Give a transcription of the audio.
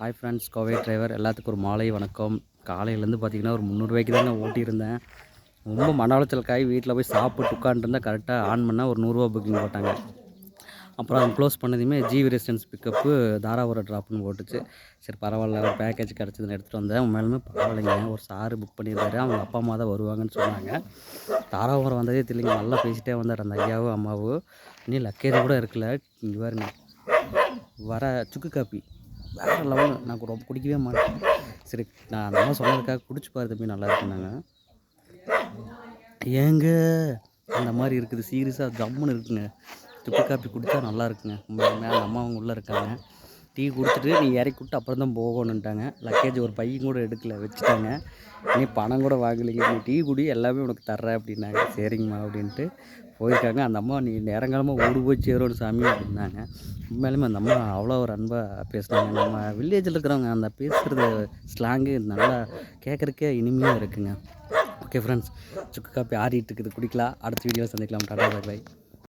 Hi friends, Kovai driver எல்லாத்துக்கும் ஒரு மாலை வணக்கம். காலையிலேருந்து பார்த்தீங்கன்னா ஒரு 300 தாங்க ஓட்டியிருந்தேன். ரொம்ப மன உளைச்சலுக்காகி வீட்டில் போய் சாப்பிட்டு உட்காந்துருந்தேன். கரெக்டாக ஆன் பண்ணால் ஒரு ரூ. 100 புக்கிங் போட்டாங்க. அப்புறம் அதை க்ளோஸ் பண்ணதுமே ஜிவி ரெசிடென்ஸ் பிக்கப்பு தாராபுரம் ட்ராப்னு போட்டுச்சு. சரி பரவாயில்ல, ஒரு பேக்கேஜ் கிடச்சதுன்னு எடுத்துகிட்டு வந்தேன். உண்மையாலுமே பரவாயில்லைங்க. ஒரு சாரு புக் பண்ணியிருந்தாரு. அவங்க அப்பா அம்மா தான் வருவாங்கன்னு சொன்னாங்க. தாராபுரம் வந்ததே தெரியலைங்க. நல்லா பேசிகிட்டே வந்தார் அந்த ஐயாவும் அம்மாவும். இன்னும் லக்கேஜ் கூட இருக்குல்ல. இங்கே பாருங்க, வர சுக்கு காப்பி வேறு லெவலு. எனக்கு ரொம்ப பிடிக்கவே மாட்டேன். சரி, நான் அந்த அம்மா சொன்னதுக்காக குடிச்சு பாரு தம்பி, நல்லா இருக்குன்னாங்க. ஏங்க அந்த மாதிரி இருக்குது, சீரியஸாக ஜம்முன்னு இருக்குங்க. சுக்கு காப்பி குடித்தா நல்லா இருக்குங்க. மேலே அம்மா அவங்க உள்ளே இருக்காங்க. டீ குடிச்சிட்டு நீ இறக்கி விட்டு அப்புறம் தான் போகணுன்ட்டாங்க. லக்கேஜ் ஒரு பையன் கூட எடுக்கல, வச்சுட்டாங்க. நீ பணம் கூட வாங்கலைங்க, நீ டீ குடி எல்லாமே உனக்கு தர்றேன் அப்படின்னாங்க. சரிங்கம்மா அப்படின்ட்டு போயிருக்காங்க. அந்த அம்மா நீ நேரங்காலமாக ஓடி போய் சேரணும் சாமி அப்படின்னாங்க. உண்மையாலுமே அந்த அம்மா அவ்வளோ ஒரு அன்பாக பேசுனாங்க. நம்ம வில்லேஜில் இருக்கிறவங்க அந்த பேசுகிறது ஸ்லாங்கு நல்லா கேட்குறக்கே இனிமையாக இருக்குங்க. ஓகே ஃப்ரெண்ட்ஸ், சுக்கு காப்பி ஆடிட்டு இருக்குது, குடிக்கலாம். அடுத்த வீடியோ சந்திக்கலாம். Tata bye by.